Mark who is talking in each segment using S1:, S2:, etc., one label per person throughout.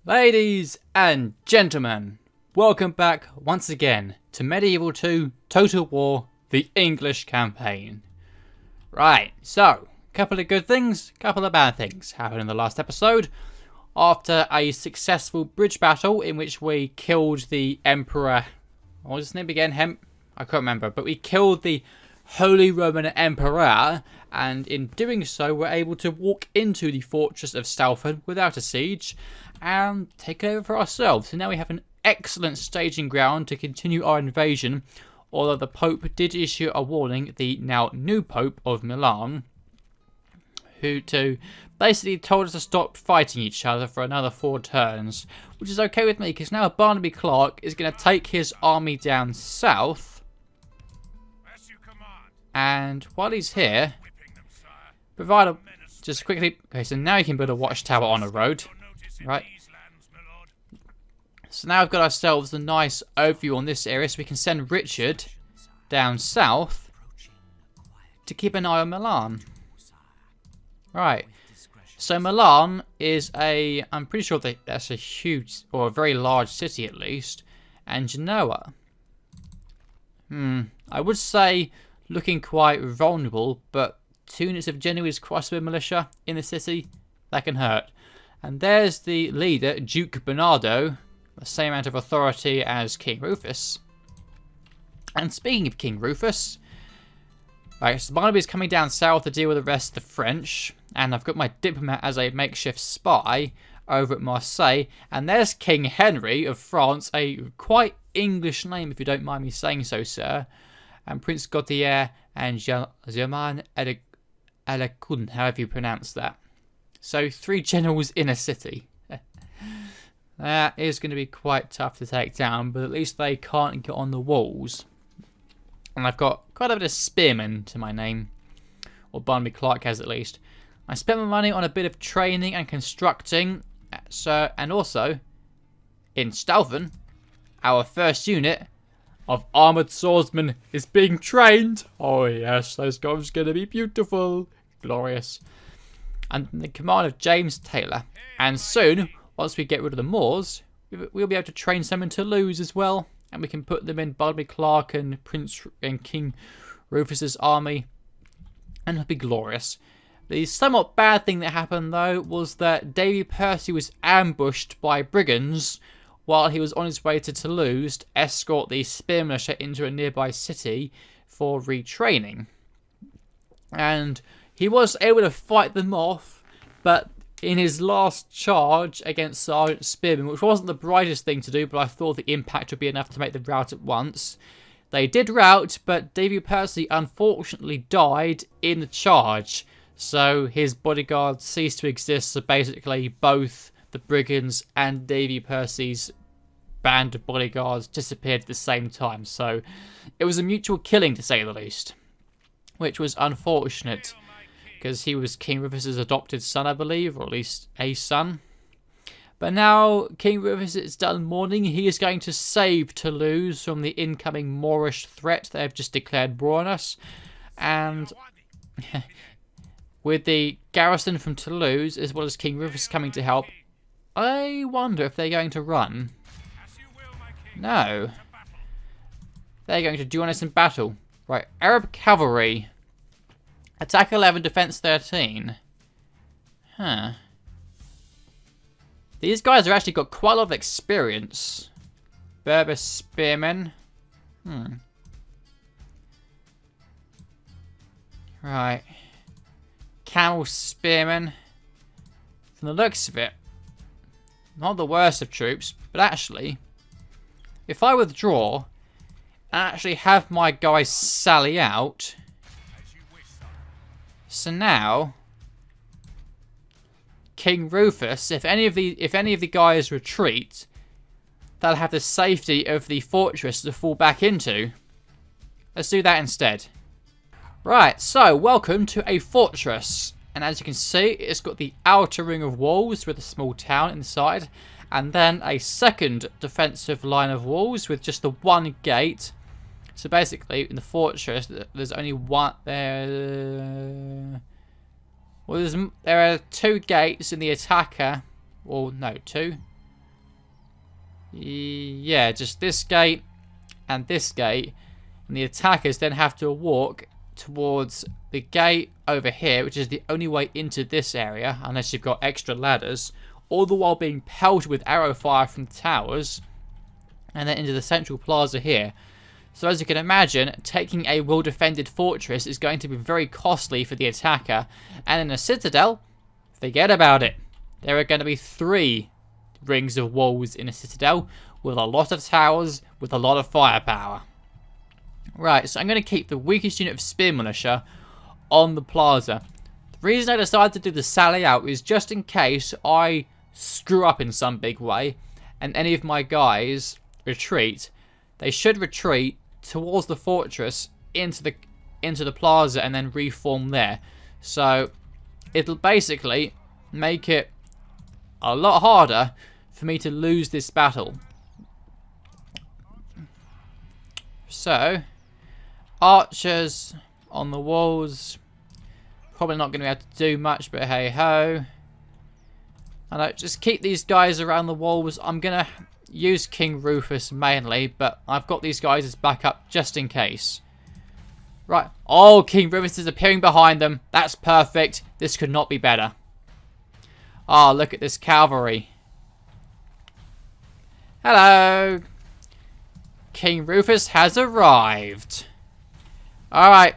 S1: Ladies and gentlemen, welcome back once again to Medieval 2 Total War, the English campaign. Right, so, couple of good things, couple of bad things happened in the last episode. After a successful bridge battle in which we killed the Emperor, what was his name again? I can't remember, but we killed the Holy Roman Emperor, and in doing so we're able to walk into the fortress of Stalford without a siege and take it over for ourselves. So now we have an excellent staging ground to continue our invasion, although the Pope did issue a warning, the now new Pope of Milan, who basically told us to stop fighting each other for another 4 turns, which is okay with me because now Barnaby Clark is going to take his army down south, and while he's here, provide a, just quickly, okay, so now you can build a watchtower on a road, right? So now we've got ourselves a nice overview on this area, so we can send Richard down south to keep an eye on Milan. Right, so Milan is I'm pretty sure that's a huge, or a very large city at least, and Genoa, I would say looking quite vulnerable, but 2 units of Genoese crossbow militia in the city, that can hurt. And there's the leader, Duke Bernardo, the same amount of authority as King Rufus. And speaking of King Rufus, right, so Barnaby is coming down south to deal with the rest of the French, and I've got my diplomat as a makeshift spy over at Marseille, and there's King Henry of France, a quite English name if you don't mind me saying so, sir, and Prince Gautier and Germain Alecun, however you pronounce that. So 3 generals in a city. That is going to be quite tough to take down, but at least they can't get on the walls. And I've got quite a bit of spearmen to my name, or Barnaby Clark has at least. I spent my money on a bit of training and constructing, and also in Stalford, our first unit of armoured swordsmen is being trained. Oh yes, those guys are going to be beautiful, glorious. Under the command of James Taylor, and soon, once we get rid of the Moors, we'll be able to train some in Toulouse as well, and we can put them in Barnaby Clark and King Rufus's army, and it'll be glorious. The somewhat bad thing that happened though was that Davy Percy was ambushed by brigands while he was on his way to Toulouse to escort the spear militia into a nearby city for retraining. And he was able to fight them off, but in his last charge against Sergeant Spearman, which wasn't the brightest thing to do, but I thought the impact would be enough to make them rout at once. They did rout, but Davy Percy unfortunately died in the charge, so his bodyguard ceased to exist, so basically both the brigands and Davy Percy's band of bodyguards disappeared at the same time, so it was a mutual killing to say the least, which was unfortunate, because he was King Rufus's adopted son, I believe, or at least a son. But now King Rufus is done mourning. He is going to save Toulouse from the incoming Moorish threat they have just declared war on us. And with the garrison from Toulouse, as well as King Rufus coming to help, I wonder if they're going to run. No. They're going to join us in battle. Right, Arab cavalry. Attack 11, defense 13. Huh. These guys have actually got quite a lot of experience. Berber spearmen. Right. Camel spearmen. From the looks of it, not the worst of troops, but actually, if I withdraw and actually have my guys sally out, so now King Rufus, if any of the guys retreat, they'll have the safety of the fortress to fall back into. Let's do that instead. Right, so welcome to a fortress, and as you can see, it's got the outer ring of walls with a small town inside, and then a second defensive line of walls with just the one gate. So basically, in the fortress, there's only one. There are 2 gates in the attacker. Well, no, 2. Yeah, just this gate and this gate. And the attackers then have to walk towards the gate over here, which is the only way into this area, unless you've got extra ladders, all the while being pelted with arrow fire from towers, and then into the central plaza here. So as you can imagine, taking a well-defended fortress is going to be very costly for the attacker, and in a citadel, forget about it. There are going to be 3 rings of walls in a citadel, with a lot of towers, with a lot of firepower. Right, so I'm going to keep the weakest unit of spear militia on the plaza. The reason I decided to do the sally out is just in case I screw up in some big way and any of my guys retreat. They should retreat towards the fortress into the plaza and then reform there. So it'll basically make it a lot harder for me to lose this battle. So archers on the walls, probably not going to be able to do much, but hey ho. I know, just keep these guys around the walls. I'm going to use King Rufus mainly, but I've got these guys as backup just in case. Right, oh, King Rufus is appearing behind them. That's perfect. This could not be better. Oh, look at this cavalry. Hello. King Rufus has arrived. Alright,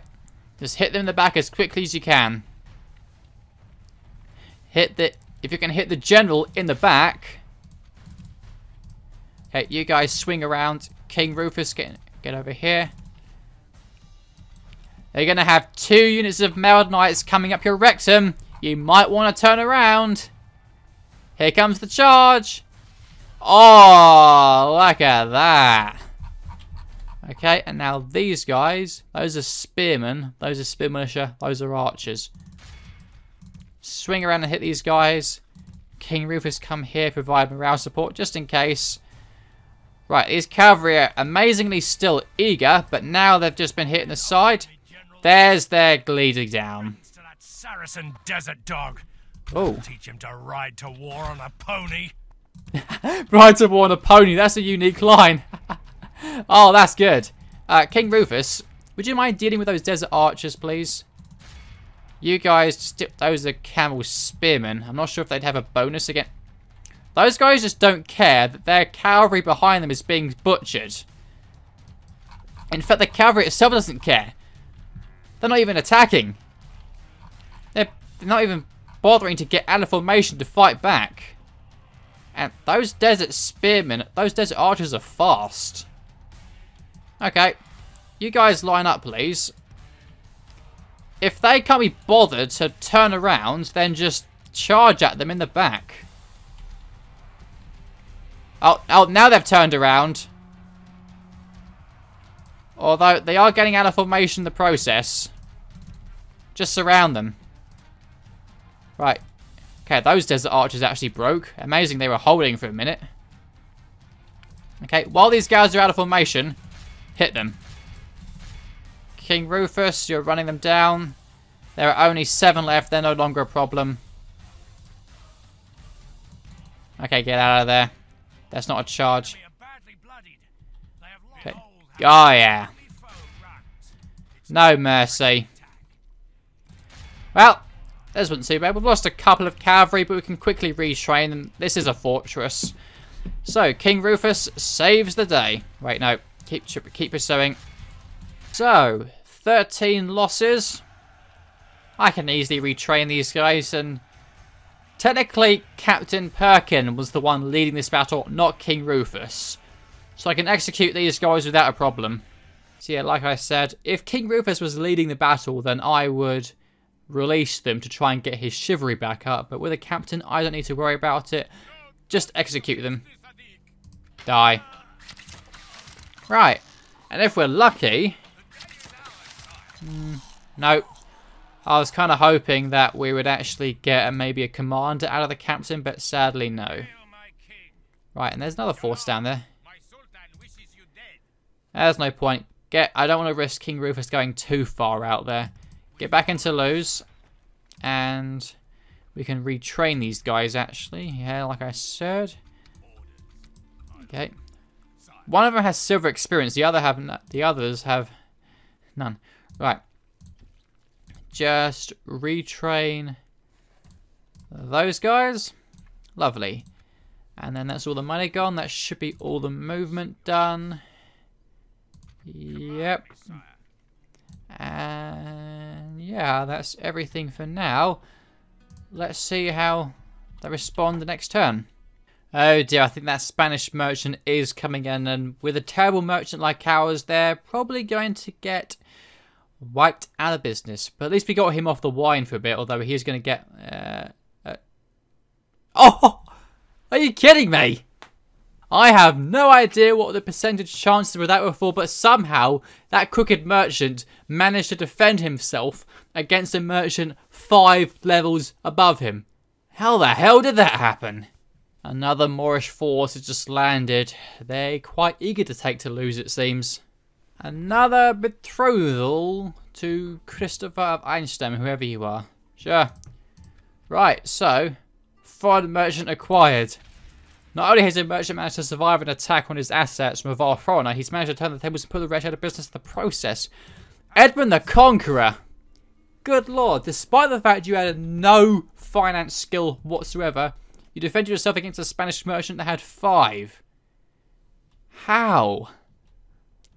S1: just hit them in the back as quickly as you can. If you can hit the general in the back. Okay, you guys swing around. King Rufus, get over here. They're going to have 2 units of mailed knights coming up your rectum. You might want to turn around. Here comes the charge. Oh, look at that. Okay, and now these guys, those are spearmen, those are spear militia, those are archers. Swing around and hit these guys. King Rufus, come here, provide morale support just in case. Right, these cavalry are amazingly still eager, but now they've just been hit in the side. There's their bleeding down.
S2: That Saracen desert dog.
S1: Oh.
S2: Teach him to ride to war on a pony.
S1: Ride to war on a pony, that's a unique line. Oh, that's good. King Rufus, would you mind dealing with those desert archers, please? You guys, those are camel spearmen. I'm not sure if they'd have a bonus again. Those guys just don't care that their cavalry behind them is being butchered. In fact, the cavalry itself doesn't care. They're not even attacking. They're not even bothering to get out of formation to fight back. And those desert spearmen, those desert archers are fast. Okay, you guys line up, please. If they can't be bothered to turn around, then just charge at them in the back. Oh, now they've turned around. Although, they are getting out of formation in the process. Just surround them. Right. Okay, those desert archers actually broke. Amazing they were holding for a minute. Okay, while these guys are out of formation, hit them. King Rufus, you're running them down. There are only 7 left. They're no longer a problem. Okay, get out of there. That's not a charge. Okay. Oh, yeah. No mercy. Well, this wasn't too bad. We've lost a couple of cavalry, but we can quickly retrain them. This is a fortress. So, King Rufus saves the day. Wait, no. Keep pursuing. So, 13 losses. I can easily retrain these guys, and technically Captain Perkin was the one leading this battle, not King Rufus. So I can execute these guys without a problem. So yeah, like I said, if King Rufus was leading the battle, then I would release them to try and get his chivalry back up. But with a captain, I don't need to worry about it. Just execute them. Die. Right. And if we're lucky... no. I was kind of hoping that we would actually get maybe a commander out of the captain, but sadly no. Right, and there's another force down there. There's no point. I don't want to risk King Rufus going too far out there. Get back into Toulouse, and we can retrain these guys actually. Yeah, like I said. Okay. One of them has silver experience. The others have none. Right. Just retrain those guys. Lovely. And then that's all the money gone. That should be all the movement done. Yep. And yeah, that's everything for now. Let's see how they respond the next turn. Oh dear, I think that Spanish merchant is coming in, and with a terrible merchant like ours, they're probably going to get wiped out of business. But at least we got him off the wine for a bit, although he's going to get... Oh! Are you kidding me? I have no idea what the percentage chances of that were for, but somehow that crooked merchant managed to defend himself against a merchant 5 levels above him. How the hell did that happen? Another Moorish force has just landed. They're quite eager to take Toulouse, it seems. Another betrothal to Christopher of Einstein, whoever you are. Sure. Right, so, foreign merchant acquired. Not only has the merchant managed to survive an attack on his assets from a vile foreigner, he's managed to turn the tables and put the rest out of business in the process. Edmund the Conqueror! Good lord, despite the fact you had no finance skill whatsoever, you defended yourself against a Spanish merchant that had 5. How?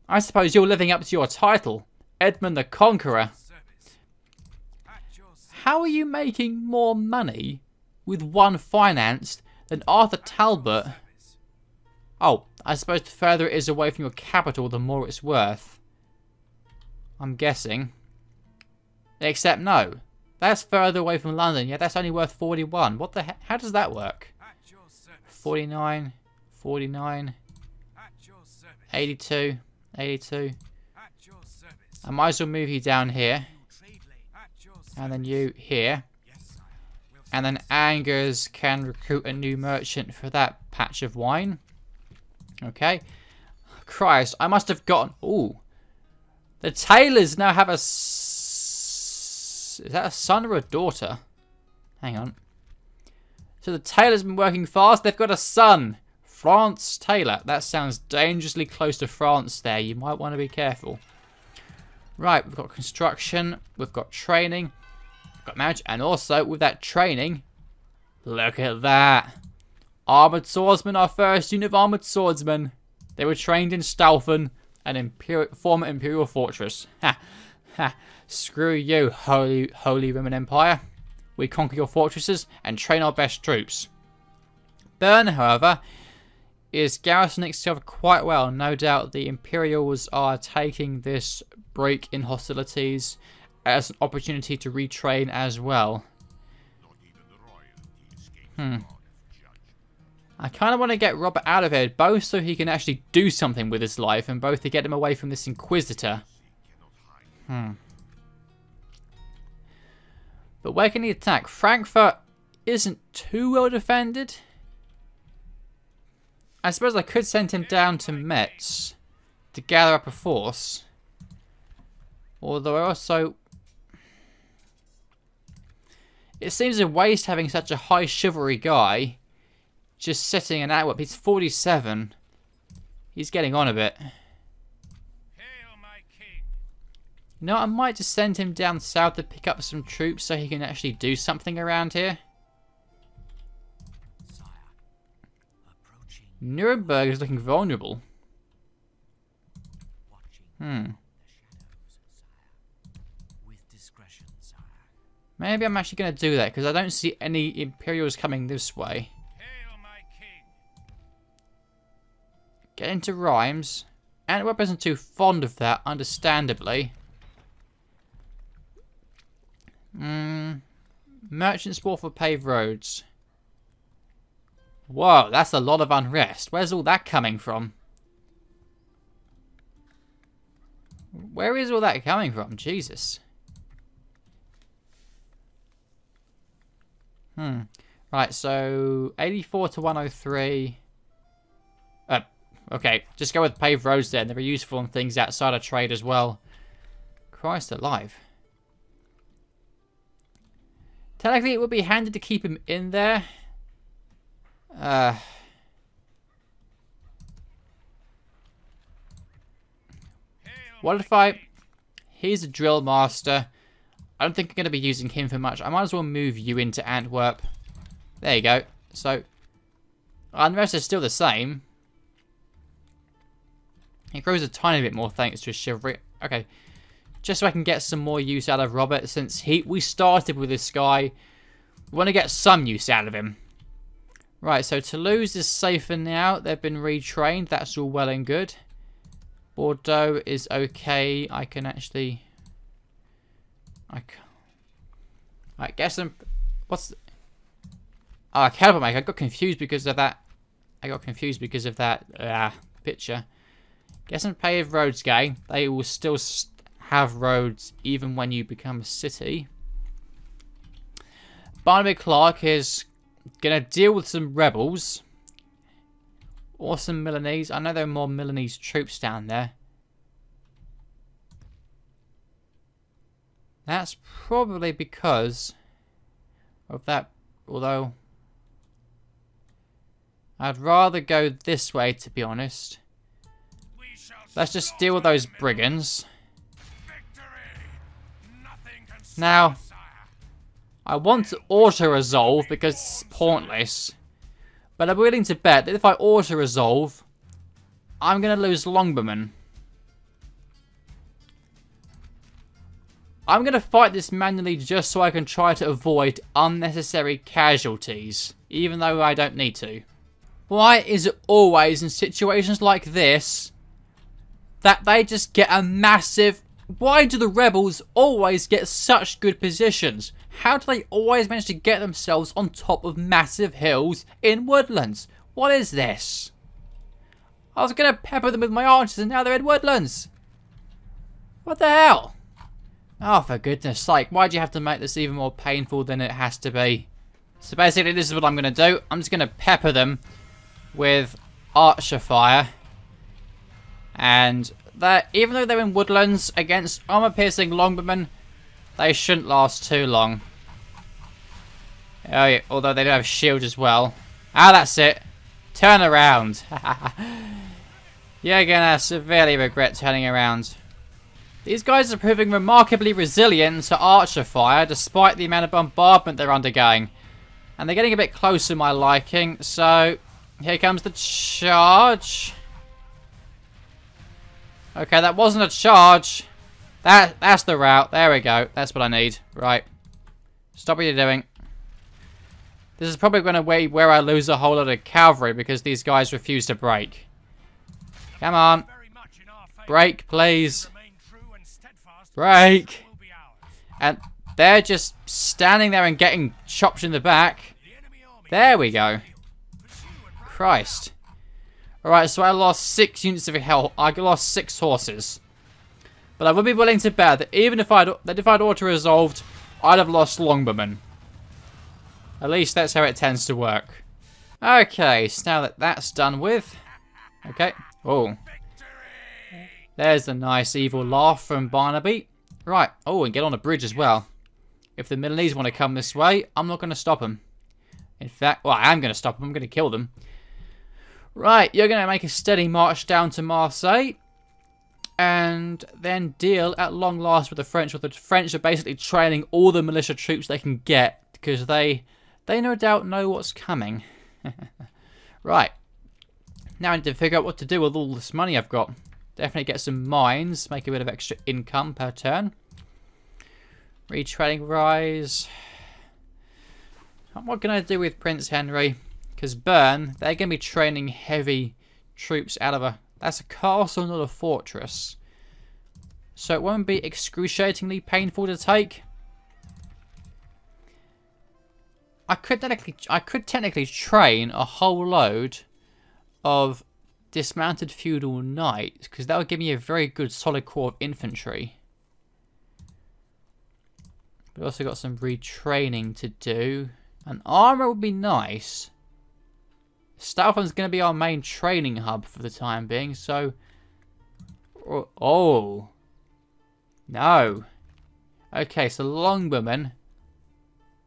S1: I suppose you're living up to your title, Edmund the Conqueror. How are you making more money with 1 financed than Arthur Talbot? Oh, I suppose the further it is away from your capital, the more it's worth. I'm guessing. Except no. That's further away from London, yet that's only worth 41. What the heck? How does that work? 49, 49, 82, 82. I might as well move you down here. And then you here. And then Angers can recruit a new merchant for that patch of wine. Okay. Christ, I must have gotten... Ooh. The Taylors now have a... Is that a son or a daughter? Hang on. So the Taylor's been working fast. They've got a son. France Taylor. That sounds dangerously close to France there. You might want to be careful. Right, we've got construction. We've got training. We've got marriage. And also, with that training, look at that. Armoured swordsmen, our first unit of armoured swordsmen. They were trained in Staufen, an former imperial fortress. Ha, ha. Screw you, Holy Roman Empire. We conquer your fortresses and train our best troops. Bern, however, is garrisoning itself quite well. No doubt the Imperials are taking this break in hostilities as an opportunity to retrain as well. I kind of want to get Robert out of here, both so he can actually do something with his life, and both to get him away from this Inquisitor. But where can he attack? Frankfurt isn't too well defended. I suppose I could send him down to Metz to gather up a force. Although I also... It seems a waste having such a high chivalry guy just sitting an hour. He's 47. He's getting on a bit. No, I might just send him down south to pick up some troops so he can actually do something around here. Nuremberg is looking vulnerable. Maybe I'm actually going to do that because I don't see any Imperials coming this way. Get into Rheims. Antwerp isn't too fond of that, understandably. Merchant sport for paved roads. Whoa, that's a lot of unrest. Where's all that coming from? Where is all that coming from? Jesus. Right, so 84 to 103. Okay, just go with paved roads then. They're useful on things outside of trade as well. Christ alive. Technically, it would be handy to keep him in there. What if I... He's a drill master. I don't think I'm going to be using him for much. I might as well move you into Antwerp. There you go. So, and the rest is still the same. It grows a tiny bit more thanks to his chivalry. Okay. Just so I can get some more use out of Robert, since we started with this guy. We want to get some use out of him. Right, so Toulouse is safer now. They've been retrained. That's all well and good. Bordeaux is okay. I can actually... I guess I'm... What's... Oh, caliber maker. I got confused because of that. Picture. Guess I'm paid roads gang. They will still have roads even when you become a city. Barnaby Clark is gonna deal with some rebels. Or some Milanese. I know there are more Milanese troops down there. That's probably because of that, although I'd rather go this way, to be honest. Let's just deal with those brigands. Now, I want to auto-resolve because it's pointless. But I'm willing to bet that if I auto-resolve, I'm going to lose Longbowmen. I'm going to fight this manually just so I can try to avoid unnecessary casualties, even though I don't need to. Why is it always in situations like this that they just get a massive... Why do the rebels always get such good positions? How do they always manage to get themselves on top of massive hills in woodlands? What is this? I was going to pepper them with my archers and now they're in woodlands. What the hell? Oh, for goodness sake. Why do you have to make this even more painful than it has to be? So basically this is what I'm going to do. I'm just going to pepper them with archer fire. And that, even though they're in woodlands against armor-piercing longbowmen, they shouldn't last too long. Oh yeah, although they do have shield as well. Ah, that's it. Turn around. You're gonna severely regret turning around. These guys are proving remarkably resilient to archer fire, despite the amount of bombardment they're undergoing. And they're getting a bit close to my liking, so here comes the charge. Okay, that wasn't a charge. That's the route. There we go. That's what I need. Right. Stop what you're doing. This is probably going to be where I lose a whole lot of cavalry because these guys refuse to break. Come on. Break, please. Break. And they're just standing there and getting chopped in the back. There we go. Christ. Alright, so I lost 6 units of health. I lost 6 horses. But I would be willing to bet that even if I'd auto-resolved, I'd have lost longbowmen. At least that's how it tends to work. Okay, so now that that's done with... Okay. Oh. There's a nice evil laugh from Barnaby. Right. Oh, and get on a bridge as well. If the Milanese want to come this way, I'm not going to stop them. In fact, well, I am going to stop them. I'm going to kill them. Right, you're going to make a steady march down to Marseille. And then deal at long last with the French. With the French are basically training all the militia troops they can get. Because they no doubt know what's coming. Right. Now I need to figure out what to do with all this money I've got. Definitely get some mines. Make a bit of extra income per turn. Retraining rise. What can I do with Prince Henry? Because Bern, they're going to be training heavy troops out of a... That's a castle, not a fortress. So it won't be excruciatingly painful to take. I could technically train a whole load of dismounted feudal knights, because that would give me a very good solid core of infantry. But also got some retraining to do. And armor would be nice. Stoutham's going to be our main training hub for the time being, so... Oh. No. Okay, so longbowmen.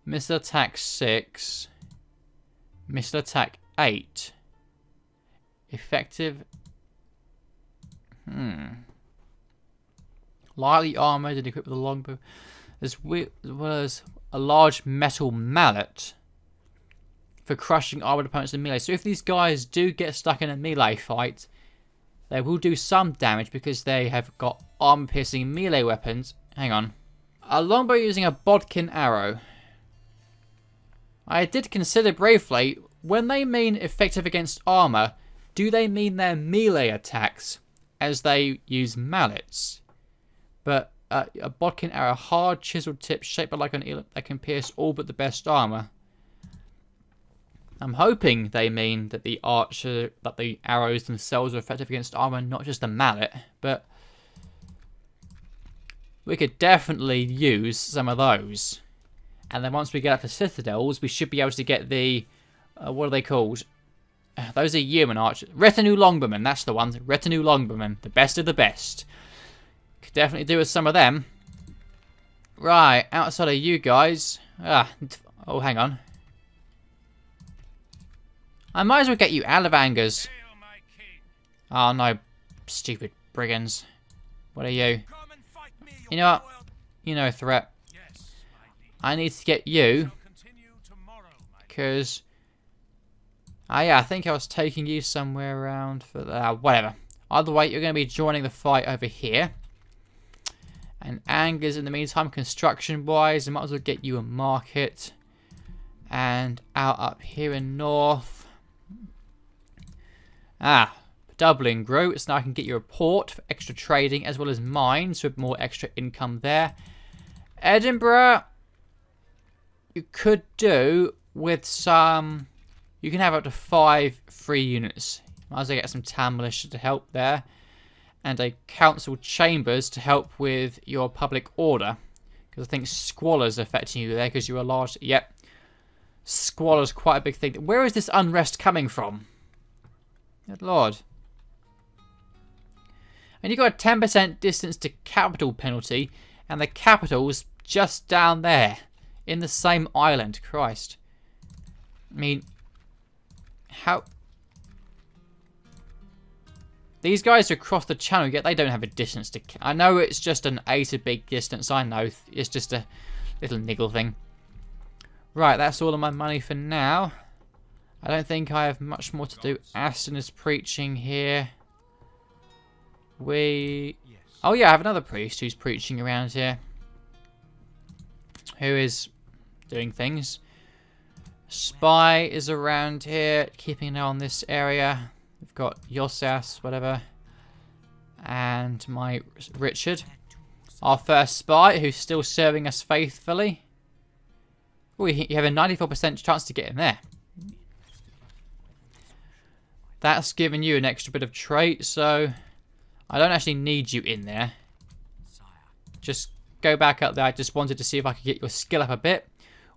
S1: Missile attack 6. Missile attack 8. Effective... lightly armoured and equipped with a longbow, as well as a large metal mallet for crushing armoured opponents in melee. So if these guys do get stuck in a melee fight, they will do some damage because they have got armor-piercing melee weapons. Hang on. A longbow using a bodkin arrow. I did consider briefly, when they mean effective against armour, do they mean their melee attacks as they use mallets? But a bodkin arrow, hard chiseled tip shaped like an eel that can pierce all but the best armour. I'm hoping they mean that the arrows themselves are effective against armour, not just the mallet, but we could definitely use some of those. And then once we get up to citadels, we should be able to get the, what are they called? Those are human archers. Retinue longbowmen, that's the ones. Retinue longbowmen, the best of the best. Could definitely do with some of them. Right, outside of you guys. Oh, hang on. I might as well get you out of Angers. Oh no, stupid brigands. What are you? You know what? You know a threat. I need to get you. Because... ah yeah, I think I was taking you somewhere around for... whatever. Either way, you're going to be joining the fight over here. And Angers, in the meantime, construction-wise, I might as well get you a market. And out up here in north. Dublin grew, so now I can get you a port for extra trading as well as mines with more extra income there. Edinburgh, you could do with some... you can have up to 5 free units. Might as well get some town militia to help there. And a council chambers to help with your public order. Because I think squalor's affecting you there because you're a large... yep. Squalor's quite a big thing. Where is this unrest coming from? Good lord. And you got a 10% distance to capital penalty. And the capital's just down there. In the same island. Christ. I mean... how... these guys are across the channel, yet they don't have a distance to... I know it's just an A to B distance. I know. It's just a little niggle thing. Right, that's all of my money for now. I don't think I have much more to do. Aston is preaching here. Oh yeah, I have another priest who's preaching around here. Who is doing things. Spy is around here, keeping an eye on this area. We've got Yosas, whatever. And my Richard. Our first spy, who's still serving us faithfully. Oh, you have a 94% chance to get in there. That's given you an extra bit of trait, so... I don't actually need you in there. Just go back up there. I just wanted to see if I could get your skill up a bit.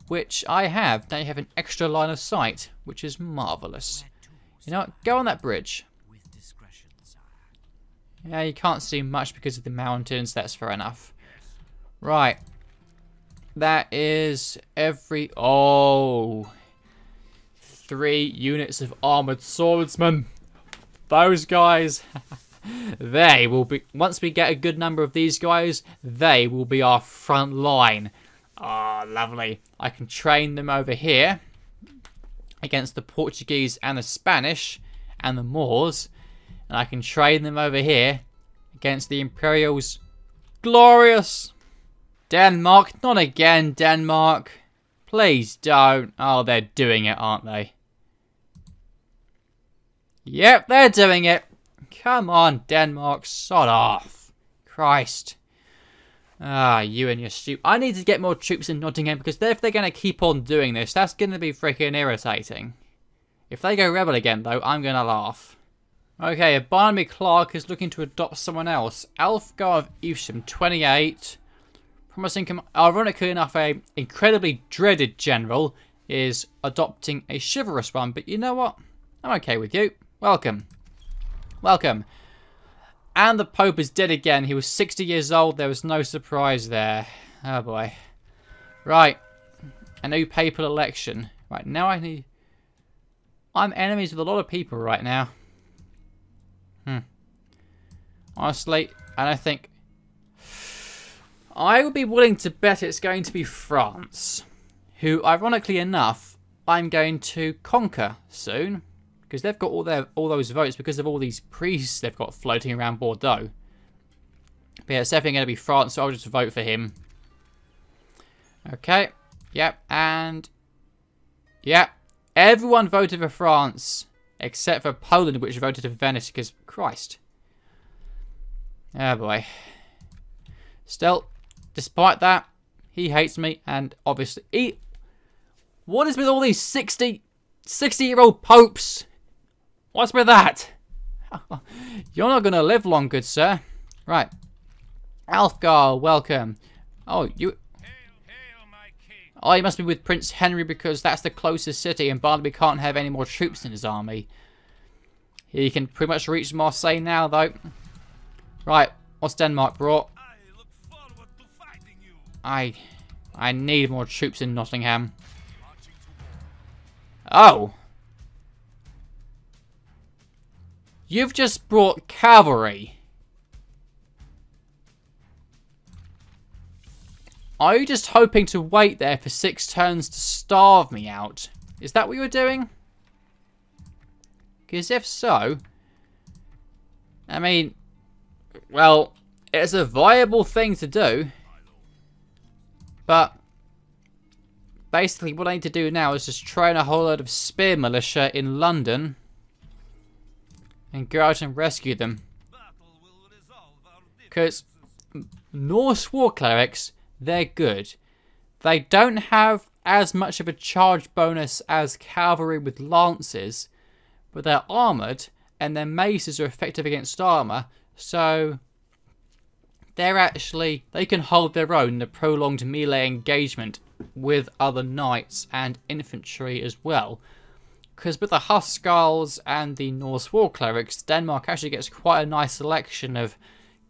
S1: Which I have. Now you have an extra line of sight, which is marvellous. You know what? Go on that bridge. Yeah, you can't see much because of the mountains. That's fair enough. Right. That is every... oh. 3 units of armoured swordsmen. Those guys... they will be... once we get a good number of these guys, they will be our front line. Ah, lovely. I can train them over here against the Portuguese and the Spanish and the Moors. And I can train them over here against the Imperials. Glorious! Denmark, not again, Denmark. Please don't. Oh, they're doing it, aren't they? Yep, they're doing it. Come on, Denmark, sod off. Christ. Ah, you and your stupid... I need to get more troops in Nottingham because if they're going to keep on doing this, that's going to be freaking irritating. If they go rebel again, though, I'm going to laugh. Okay, Barnaby Clark is looking to adopt someone else. Alfgar of Evesham, 28. Promising... ironically enough, a incredibly dreaded general is adopting a chivalrous one. But you know what? I'm okay with you. Welcome. Welcome. And the Pope is dead again. He was 60 years old. There was no surprise there. Oh boy. Right. A new papal election. Right, now I need... I'm enemies with a lot of people right now. Honestly, I don't think... I would be willing to bet it's going to be France, who, ironically enough, I'm going to conquer soon, because they've got all those votes because of all these priests they've got floating around Bordeaux. But yeah, it's definitely going to be France, so I'll just vote for him. Okay, yep, and yep, everyone voted for France except for Poland, which voted for Venice because Christ. Oh boy. Still, despite that, he hates me, and obviously what is with all these 60-year-old popes? What's with that? You're not going to live long, good sir. Right. Alfgar, welcome. Oh, you... Oh, he must be with Prince Henry because that's the closest city and Barnaby can't have any more troops in his army. He can pretty much reach Marseille now, though. Right, what's Denmark brought? I need more troops in Nottingham. Oh! You've just brought cavalry. Are you just hoping to wait there for 6 turns to starve me out? Is that what you're doing? Because if so... I mean... Well, it's a viable thing to do. But... Basically, what I need to do now is just train a whole load of spear militia in London. And go out and rescue them. Because... Norse war clerics... They're good. They don't have as much of a charge bonus as cavalry with lances, but they're armoured and their maces are effective against armour, so they can hold their own in a prolonged melee engagement with other knights and infantry as well. Because with the Huskarls and the Norse war clerics, Denmark actually gets quite a nice selection of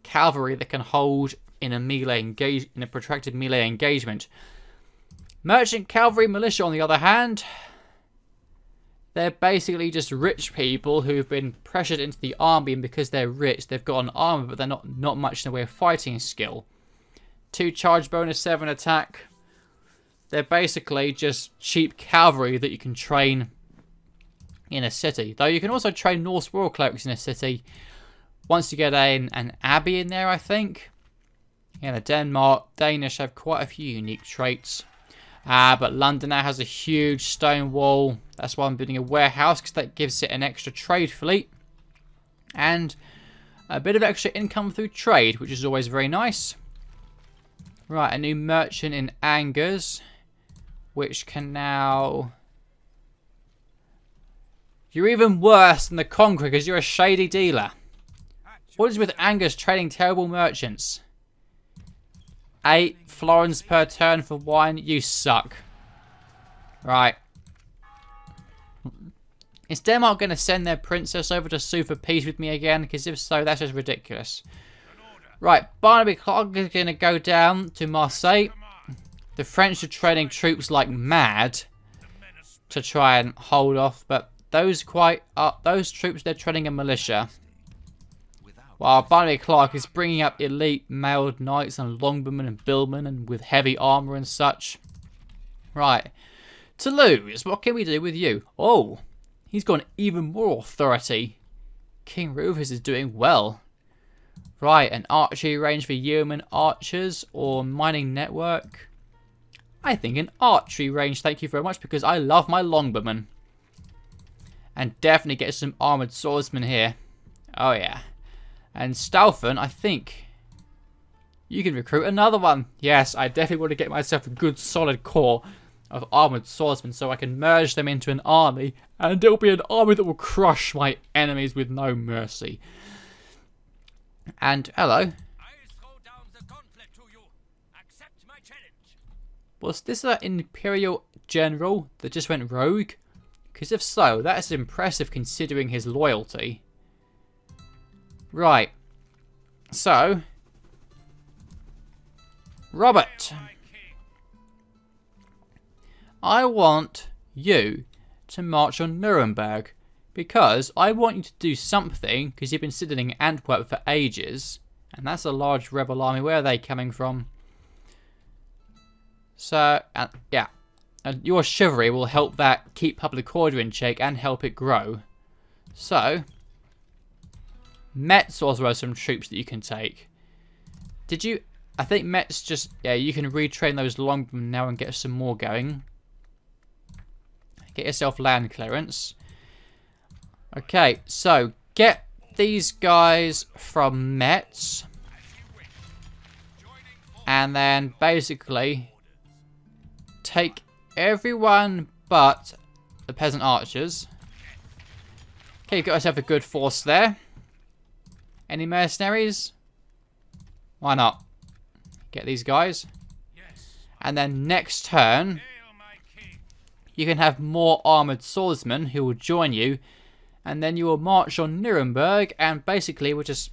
S1: cavalry that can hold in a protracted melee engagement. Merchant cavalry militia, on the other hand, they're basically just rich people who've been pressured into the army, and because they're rich, they've got an armor, but they're not much in the way of fighting skill. 2 charge bonus, 7 attack. They're basically just cheap cavalry that you can train in a city. Though you can also train Norse war clerics in a city once you get an abbey in there, I think. Yeah, the Danish have quite a few unique traits. But London now has a huge stone wall. That's why I'm building a warehouse, because that gives it an extra trade fleet. And a bit of extra income through trade, which is always very nice. Right, a new merchant in Angers, which can now... You're even worse than the Conqueror, because you're a shady dealer. What is with Angers trading terrible merchants? 8 florins per turn for wine. You suck. Right. Is Denmark going to send their princess over to sue for peace with me again? Because if so, that's just ridiculous. Right. Barnaby Clark is going to go down to Marseille. The French are training troops like mad to try and hold off. But those troops, they're training a militia. While Barnaby Clark is bringing up elite mailed knights and longbowmen and billmen and with heavy armour and such. Right. Toulouse, what can we do with you? Oh, he's got even more authority. King Rufus is doing well. Right, an archery range for yeoman archers or mining network. I think an archery range, thank you very much, because I love my longbowmen. And definitely get some armoured swordsmen here. Oh yeah. And Stauffen, I think you can recruit another one. Yes, I definitely want to get myself a good solid core of armoured swordsmen so I can merge them into an army, and it'll be an army that will crush my enemies with no mercy. And hello. Was this an Imperial General that just went rogue? Because if so, that is impressive considering his loyalty. Right, so, Robert, I want you to march on Nuremberg, because I want you to do something, because you've been sitting in Antwerp for ages, and that's a large rebel army. Where are they coming from? So, yeah. And your chivalry will help that keep public order in check and help it grow. So, Metz also has some troops that you can take. Did you... I think Metz just... Yeah, you can retrain those longbowmen now and get some more going. Get yourself land clearance. Okay, so get these guys from Metz. And then basically take everyone but the peasant archers. Okay, you've got yourself a good force there. Any mercenaries? Why not? Get these guys. And then next turn, you can have more armoured swordsmen who will join you. And then you will march on Nuremberg and basically we'll just...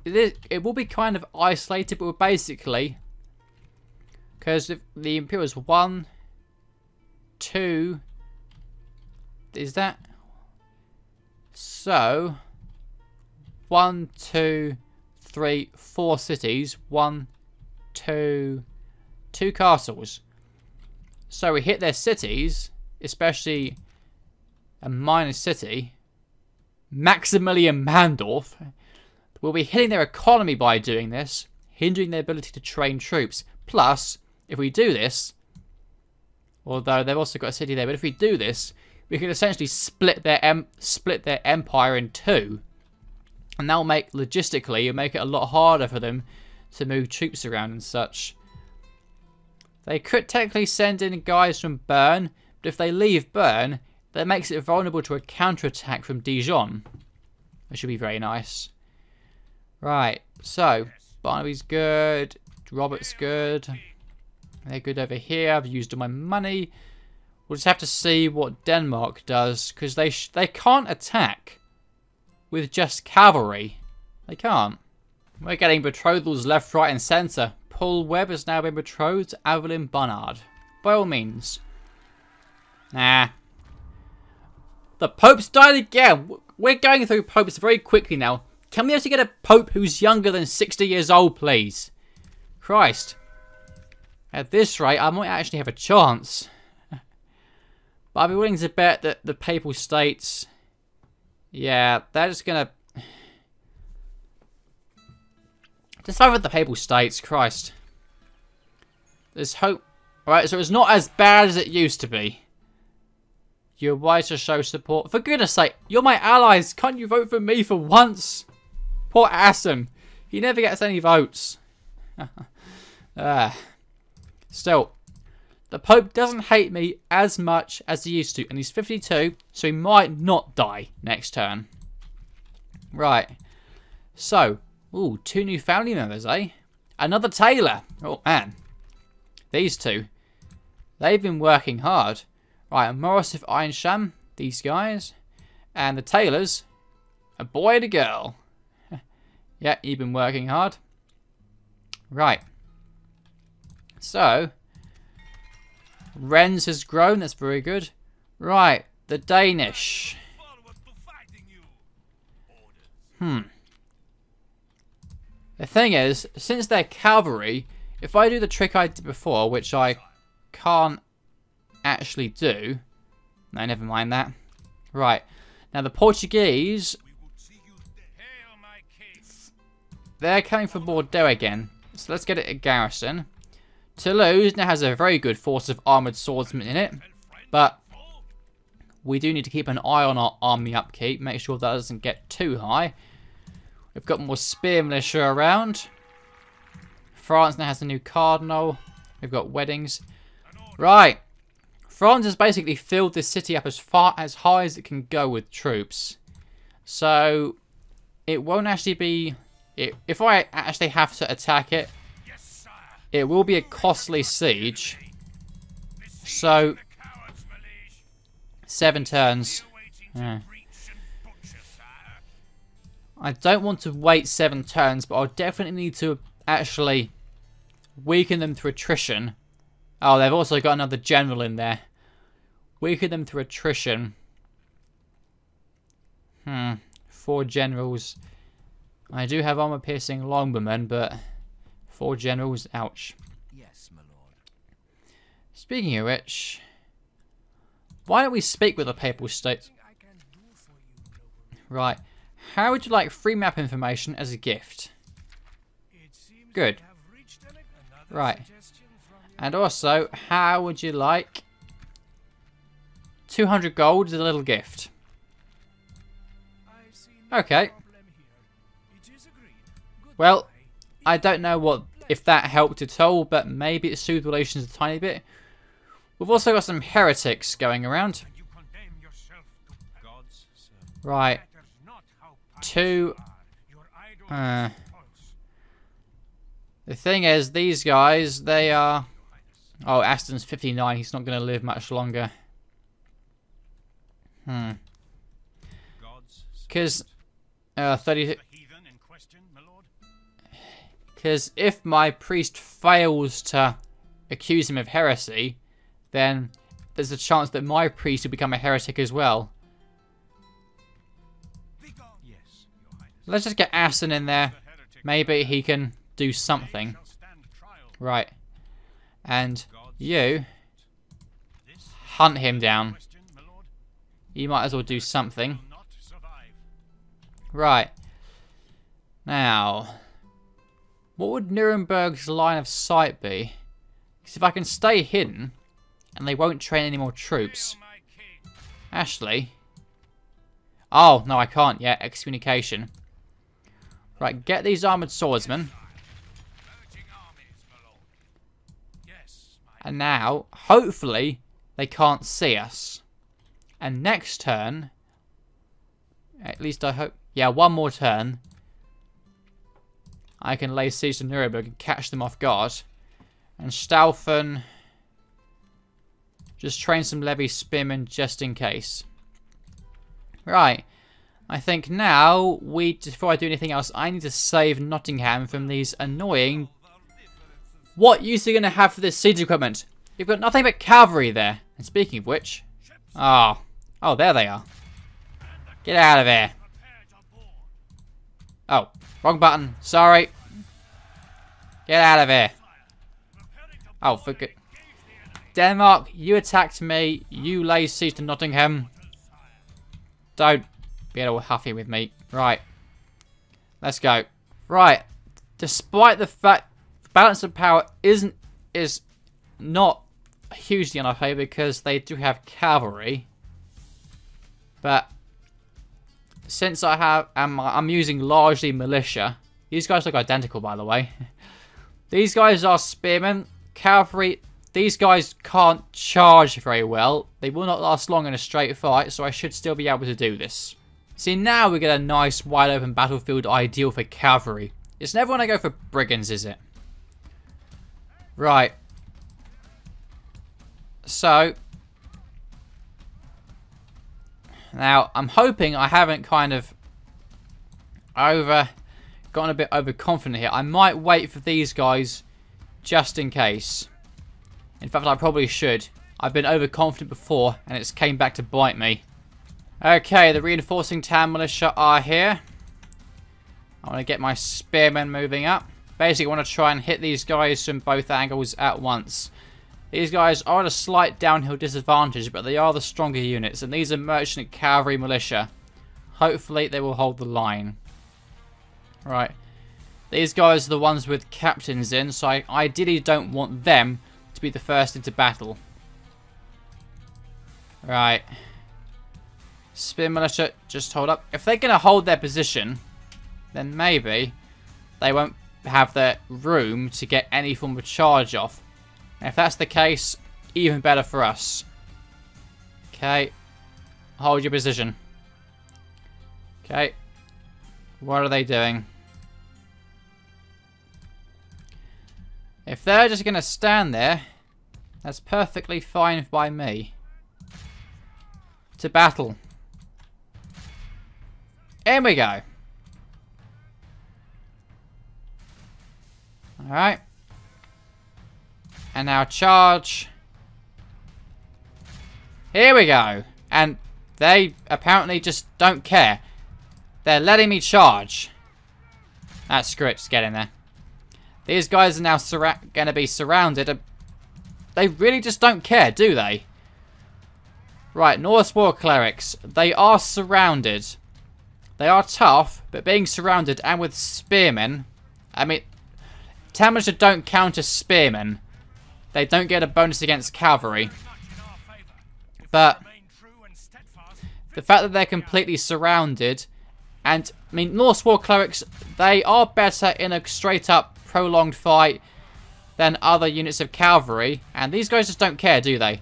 S1: It will be kind of isolated, but we'll basically... Because the Imperials 1, 2... Is that... So... 1, 2, 3, 4 cities. 1, 2... 2 castles. So we hit their cities, especially a minor city, Maximilian Mandorf. We'll be hitting their economy by doing this, hindering their ability to train troops. Plus, if we do this, although they've also got a city there, but if we do this, we can essentially split their empire in two, and that'll make logistically, it'll make it a lot harder for them to move troops around and such. They could technically send in guys from Bern, but if they leave Bern, that makes it vulnerable to a counterattack from Dijon, which should be very nice. Right, so Barnaby's good, Robert's good. They're good over here. I've used all my money. We'll just have to see what Denmark does, because they can't attack with just cavalry. They can't. We're getting betrothals left, right, and centre. Paul Webb has now been betrothed to Evelyn Barnard. By all means. Nah. The Pope's died again. We're going through popes very quickly now. Can we actually get a Pope who's younger than 60 years old, please? Christ. At this rate, I might actually have a chance. But I'd be willing to bet that the Papal States... Yeah, they're just going to... Just over the Papal States, Christ. There's hope. Alright, so it's not as bad as it used to be. You're wise to show support. For goodness sake, you're my allies. Can't you vote for me for once? Poor Assen. He never gets any votes. Still, the Pope doesn't hate me as much as he used to. And he's 52, so he might not die next turn. Right. So... Ooh, 2 new family members, eh? Another tailor. Oh, man. These two. They've been working hard. Right, Morris of Eynsham. These guys. And the tailors. A boy and a girl. Yeah, you've been working hard. Right. So. Rennes has grown. That's very good. Right. The Danish. The thing is, since they're cavalry, if I do the trick I did before, which I can't actually do... No, never mind that. Right. Now, the Portuguese... They're coming for Bordeaux again. So let's get it at garrison. Toulouse now has a very good force of armoured swordsmen in it. But we do need to keep an eye on our army upkeep. Make sure that doesn't get too high. We've got more spear militia around. France now has a new cardinal. We've got weddings. Right. France has basically filled this city up as high as it can go with troops. So it won't actually be... If I actually have to attack it, it will be a costly siege. So 7 turns. Yeah. I don't want to wait 7 turns, but I'll definitely need to actually weaken them through attrition. Oh, they've also got another general in there. Weaken them through attrition. 4 generals. I do have armor-piercing longbowmen, but 4 generals, ouch.
S3: Yes, my lord.
S1: Speaking of which, why don't we speak with the Papal States? Right. How would you like free map information as a gift? Good. Right. And also, how would you like 200 gold as a little gift? Okay. Well, I don't know if that helped at all, but maybe it soothed relations a tiny bit. We've also got some heretics going around. Right. The thing is, these guys, they are... Oh, Aston's 59. He's not going to live much longer. Because... 30... Because if my priest fails to accuse him of heresy, then there's a chance that my priest will become a heretic as well. Let's just get Aston in there. Maybe he can do something. Right. And you hunt him down. You might as well do something. Right. Now, what would Nuremberg's line of sight be? Because if I can stay hidden and they won't train any more troops. Ashley. Oh, no, I can't yet. Excommunication. Right, get these armoured swordsmen. And now, hopefully, they can't see us. And next turn, at least I hope, yeah, one more turn, I can lay siege to Nuremberg and catch them off guard. And Stauffen, just train some levy spearmen just in case. Right. I think now, before I do anything else, I need to save Nottingham from these annoying... What use are you going to have for this siege equipment? You've got nothing but cavalry there. And speaking of which... Oh, there they are. Get out of here. Oh, wrong button. Sorry. Get out of here. Oh, for good... Denmark, you attacked me. You lay siege to Nottingham. Don't get all huffy with me. Right. Let's go. Right. Despite the fact balance of power is not hugely in our favour because they do have cavalry. But since I'm using largely militia. These guys look identical, by the way. These guys are spearmen. Cavalry. These guys can't charge very well. They will not last long in a straight fight, so I should still be able to do this. See, now we get a nice wide open battlefield ideal for cavalry. It's never when I go for brigands, is it? Right. So. Now, I'm hoping I haven't kind of gotten a bit overconfident here. I might wait for these guys just in case. In fact, I probably should. I've been overconfident before, and it's came back to bite me. Okay, the reinforcing town militia are here. I want to get my spearmen moving up. Basically, I want to try and hit these guys from both angles at once. These guys are at a slight downhill disadvantage, but they are the stronger units, and these are merchant cavalry militia. Hopefully, they will hold the line. Right. These guys are the ones with captains in, so I ideally don't want them to be the first into battle. Right. Spear militia, just hold up. If they're going to hold their position, then maybe they won't have the room to get any form of charge off. And if that's the case, even better for us. Okay. Hold your position. Okay. What are they doing? If they're just going to stand there, that's perfectly fine by me. To battle. In we go. Alright. And now charge. Here we go. And they apparently just don't care. They're letting me charge. That's screw it, just get in there. These guys are now going to be surrounded. they really just don't care, do they? Right, Norse War Clerics. They are surrounded. They are tough, but being surrounded and with spearmen... I mean, Militia don't count as spearmen. They don't get a bonus against cavalry. But the fact that they're completely surrounded... And, I mean, Norse War Clerics, they are better in a straight-up, prolonged fight than other units of cavalry. And these guys just don't care, do they?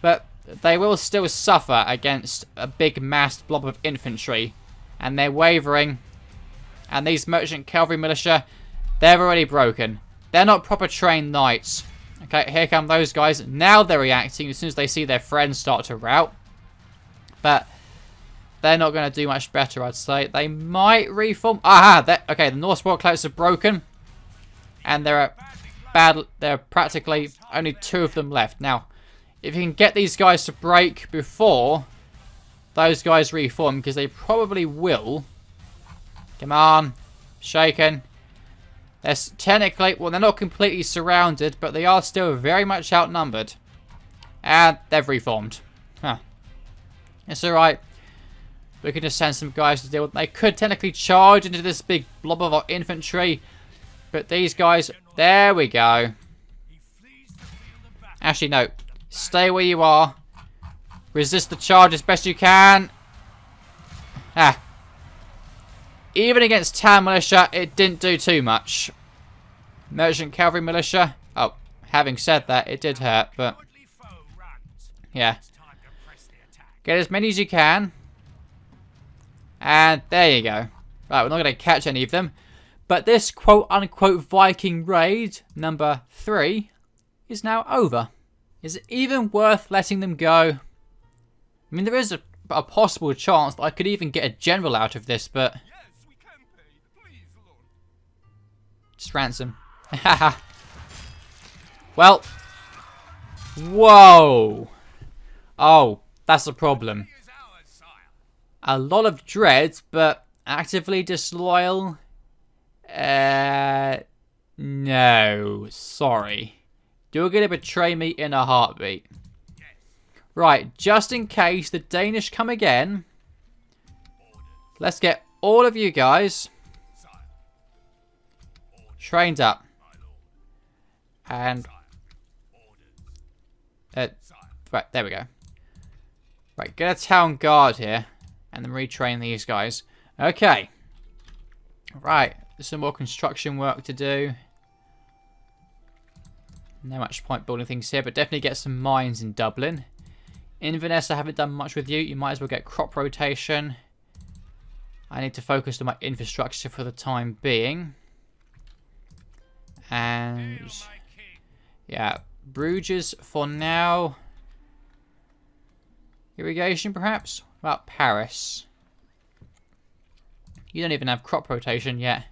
S1: But they will still suffer against a big massed blob of infantry. And they're wavering. And these merchant cavalry militia, they're already broken. They're not proper trained knights. Okay, here come those guys. Now they're reacting as soon as they see their friends start to rout. But they're not going to do much better, I'd say. They might reform. Aha! Okay, the Norse War Clerics are broken. And there are practically only 2 of them left. Now, if you can get these guys to break before those guys reform, because they probably will. Come on. Shaken. They're technically, well, they're not completely surrounded, but they are still very much outnumbered. And they've reformed. Huh. It's alright. We can just send some guys to deal with them. They could technically charge into this big blob of our infantry. But these guys, there we go. Actually, no. Stay where you are. Resist the charge as best you can. Ah. Even against town militia, it didn't do too much. Merchant cavalry militia. Oh, having said that, it did hurt, but... yeah. Get as many as you can. And there you go. Right, we're not going to catch any of them. But this quote-unquote Viking raid, number 3, is now over. Is it even worth letting them go? I mean, there is a possible chance that I could even get a general out of this, but...
S3: Yes, we can pay. Please, Lord.
S1: just ransom. Haha. Well. Whoa. Oh, that's a problem. A lot of dread, but actively disloyal? No. Sorry. You're going to betray me in a heartbeat. Right, just in case the Danish come again, let's get all of you guys trained up. And... right, there we go. Right, get a town guard here. And then retrain these guys. Okay. Right. There's some more construction work to do. No much point building things here, but definitely get some mines in Dublin. Inverness, I haven't done much with you. You might as well get crop rotation. I need to focus on my infrastructure for the time being. And... yeah. Bruges for now. Irrigation, perhaps? What about Paris? You don't even have crop rotation yet.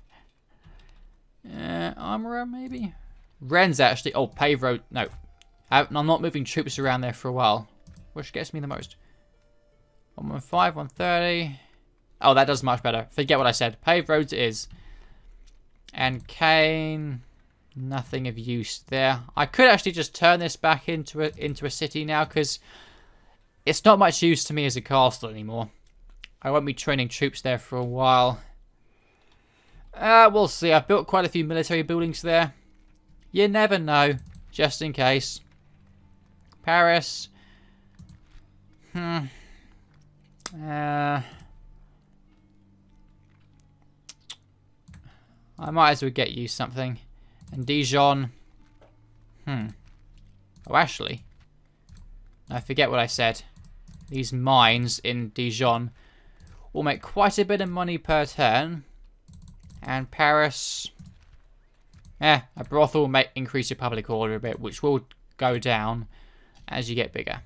S1: Armourer, maybe? Rennes, actually. Oh, pave road. No. I'm not moving troops around there for a while. Which gets me the most. 115, 130. Oh, that does much better. Forget what I said. Paved roads it is. And Kane... nothing of use there. I could actually just turn this back into a city now, because... it's not much use to me as a castle anymore. I won't be training troops there for a while. We'll see. I've built quite a few military buildings there. You never know. Just in case. Paris. I might as well get you something. And Dijon. Oh, actually. I forget what I said. These mines in Dijon will make quite a bit of money per turn. And Paris... a brothel will increase your public order a bit, which will go down as you get bigger.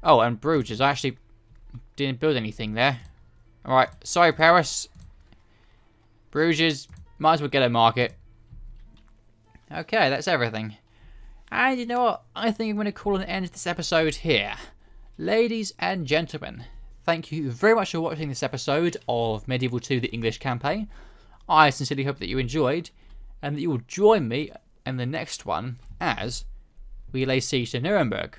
S1: Oh, and Bruges. I actually didn't build anything there. Alright, sorry Paris. Bruges, might as well get a market. Okay, that's everything. And you know what? I think I'm going to call an end to this episode here. Ladies and gentlemen, thank you very much for watching this episode of Medieval 2 The English Campaign. I sincerely hope that you enjoyed, and that you will join me in the next one as we lay siege to Nuremberg.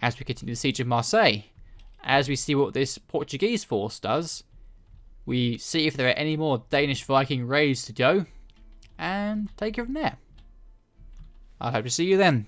S1: As we continue the siege of Marseille, as we see what this Portuguese force does, we see if there are any more Danish Viking raids to go, and take it from there. I hope to see you then.